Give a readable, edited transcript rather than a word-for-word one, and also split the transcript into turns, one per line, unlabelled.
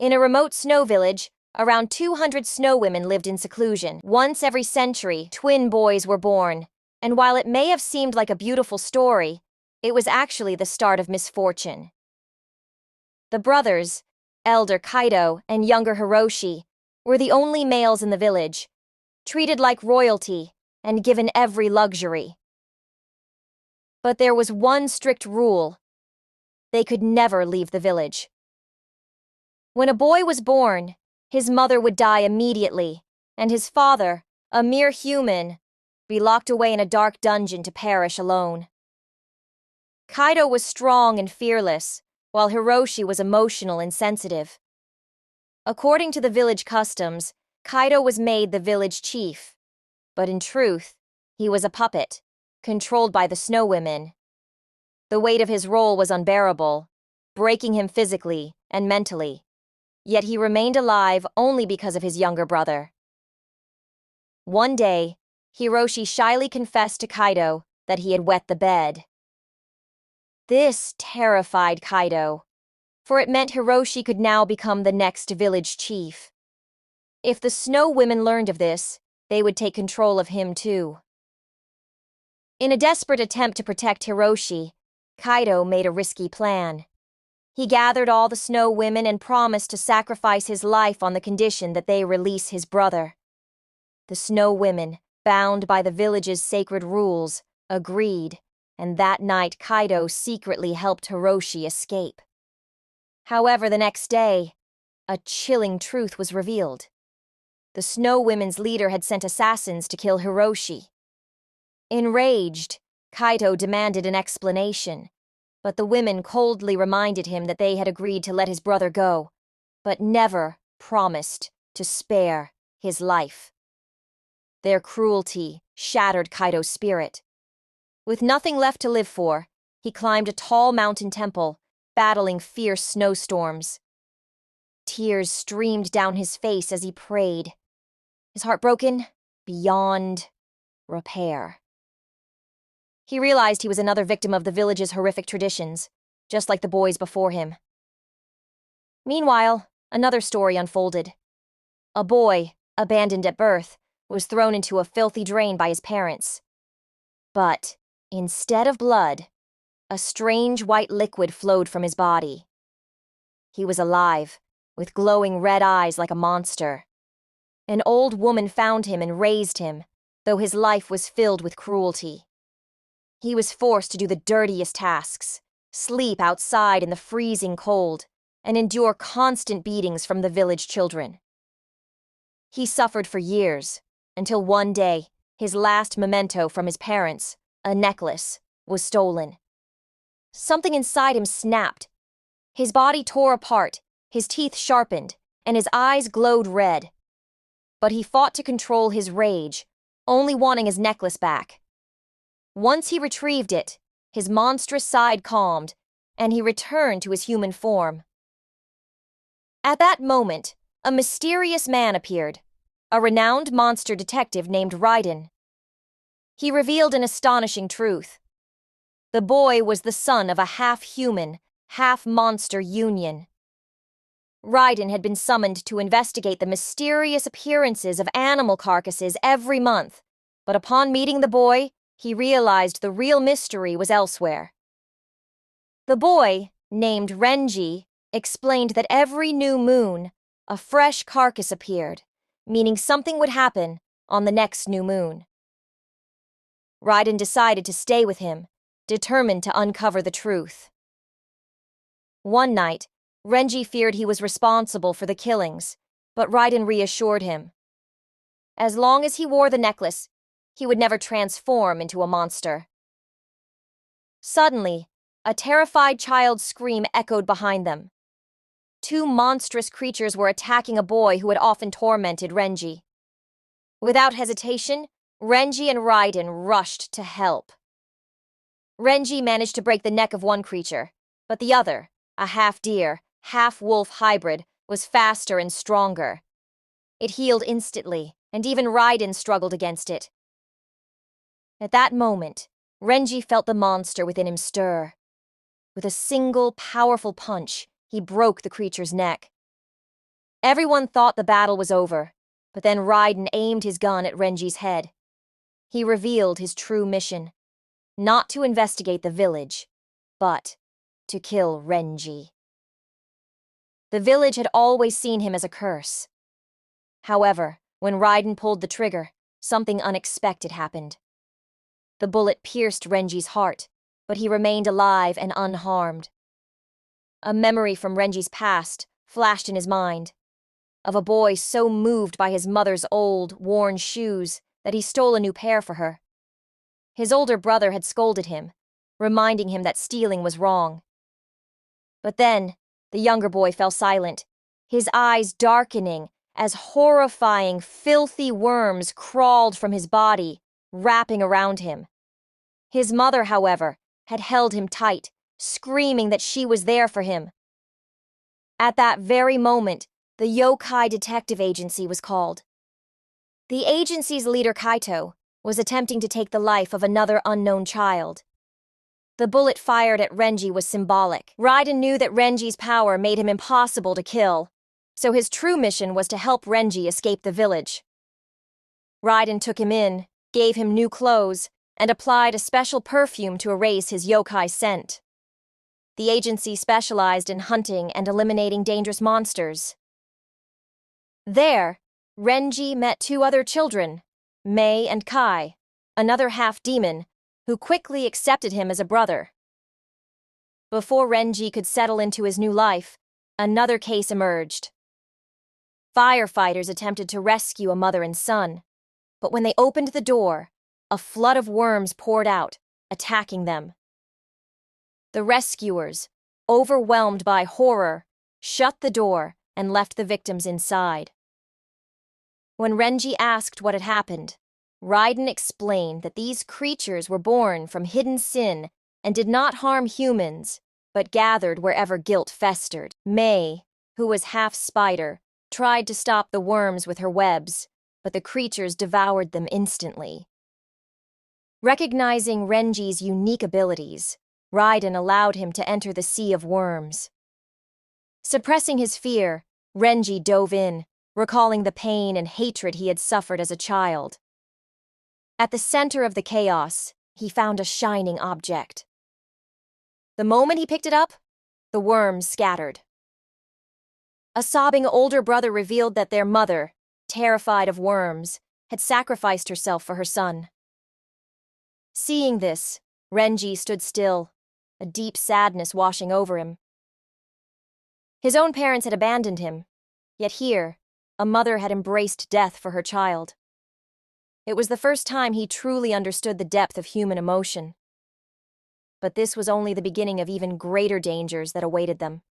In a remote snow village, around 200 snow women lived in seclusion. Once every century, twin boys were born, and while it may have seemed like a beautiful story, it was actually the start of misfortune. The brothers, elder Kaido and younger Hiroshi, were the only males in the village, treated like royalty and given every luxury. But there was one strict rule: they could never leave the village. When a boy was born, his mother would die immediately, and his father, a mere human, be locked away in a dark dungeon to perish alone. Kaido was strong and fearless, while Hiroshi was emotional and sensitive. According to the village customs, Kaido was made the village chief, but in truth, he was a puppet, controlled by the snow women. The weight of his role was unbearable, breaking him physically and mentally, yet he remained alive only because of his younger brother. One day, Hiroshi shyly confessed to Kaido that he had wet the bed. This terrified Kaido, for it meant Hiroshi could now become the next village chief. If the snow women learned of this, they would take control of him too. In a desperate attempt to protect Hiroshi, Kaido made a risky plan. He gathered all the snow women and promised to sacrifice his life on the condition that they release his brother. The snow women, bound by the village's sacred rules, agreed, and that night Kaido secretly helped Hiroshi escape. However, the next day, a chilling truth was revealed. The snow women's leader had sent assassins to kill Hiroshi. Enraged, Kaido demanded an explanation, but the women coldly reminded him that they had agreed to let his brother go, but never promised to spare his life. Their cruelty shattered Kaido's spirit. With nothing left to live for, he climbed a tall mountain temple, battling fierce snowstorms. Tears streamed down his face as he prayed, his heart broken beyond repair. He realized he was another victim of the village's horrific traditions, just like the boys before him. Meanwhile, another story unfolded. A boy, abandoned at birth, was thrown into a filthy drain by his parents. But, instead of blood, a strange white liquid flowed from his body. He was alive, with glowing red eyes like a monster. An old woman found him and raised him, though his life was filled with cruelty. He was forced to do the dirtiest tasks, sleep outside in the freezing cold, and endure constant beatings from the village children. He suffered for years, until one day, his last memento from his parents, a necklace, was stolen. Something inside him snapped. His body tore apart, his teeth sharpened, and his eyes glowed red. But he fought to control his rage, only wanting his necklace back. Once he retrieved it, his monstrous side calmed, and he returned to his human form. At that moment, a mysterious man appeared, a renowned monster detective named Raiden. He revealed an astonishing truth. The boy was the son of a half-human, half-monster union. Raiden had been summoned to investigate the mysterious appearances of animal carcasses every month, but upon meeting the boy, he realized the real mystery was elsewhere. The boy, named Renji, explained that every new moon, a fresh carcass appeared, meaning something would happen on the next new moon. Raiden decided to stay with him, determined to uncover the truth. One night, Renji feared he was responsible for the killings, but Raiden reassured him. As long as he wore the necklace, he would never transform into a monster. Suddenly, a terrified child's scream echoed behind them. Two monstrous creatures were attacking a boy who had often tormented Renji. Without hesitation, Renji and Raiden rushed to help. Renji managed to break the neck of one creature, but the other, a half-deer, half-wolf hybrid, was faster and stronger. It healed instantly, and even Raiden struggled against it. At that moment, Renji felt the monster within him stir. With a single, powerful punch, he broke the creature's neck. Everyone thought the battle was over, but then Raiden aimed his gun at Renji's head. He revealed his true mission: not to investigate the village, but to kill Renji. The village had always seen him as a curse. However, when Raiden pulled the trigger, something unexpected happened. The bullet pierced Renji's heart, but he remained alive and unharmed. A memory from Renji's past flashed in his mind, of a boy so moved by his mother's old, worn shoes that he stole a new pair for her. His older brother had scolded him, reminding him that stealing was wrong. But then, the younger boy fell silent, his eyes darkening as horrifying, filthy worms crawled from his body, wrapping around him. His mother, however, had held him tight, screaming that she was there for him. At that very moment, the Yokai Detective Agency was called. The agency's leader, Kaito, was attempting to take the life of another unknown child. The bullet fired at Renji was symbolic. Raiden knew that Renji's power made him impossible to kill, so his true mission was to help Renji escape the village. Raiden took him in, gave him new clothes, and applied a special perfume to erase his yokai scent. The agency specialized in hunting and eliminating dangerous monsters. There, Renji met two other children, Mei and Kai, another half-demon, who quickly accepted him as a brother. Before Renji could settle into his new life, another case emerged. Firefighters attempted to rescue a mother and son, but when they opened the door, a flood of worms poured out, attacking them. The rescuers, overwhelmed by horror, shut the door and left the victims inside. When Renji asked what had happened, Raiden explained that these creatures were born from hidden sin and did not harm humans, but gathered wherever guilt festered. Mei, who was half spider, tried to stop the worms with her webs, but the creatures devoured them instantly. Recognizing Renji's unique abilities, Raiden allowed him to enter the sea of worms. Suppressing his fear, Renji dove in, recalling the pain and hatred he had suffered as a child. At the center of the chaos, he found a shining object. The moment he picked it up, the worms scattered. A sobbing older brother revealed that their mother, terrified of worms, had sacrificed herself for her son. Seeing this, Renji stood still, a deep sadness washing over him. His own parents had abandoned him, yet here, a mother had embraced death for her child. It was the first time he truly understood the depth of human emotion. But this was only the beginning of even greater dangers that awaited them.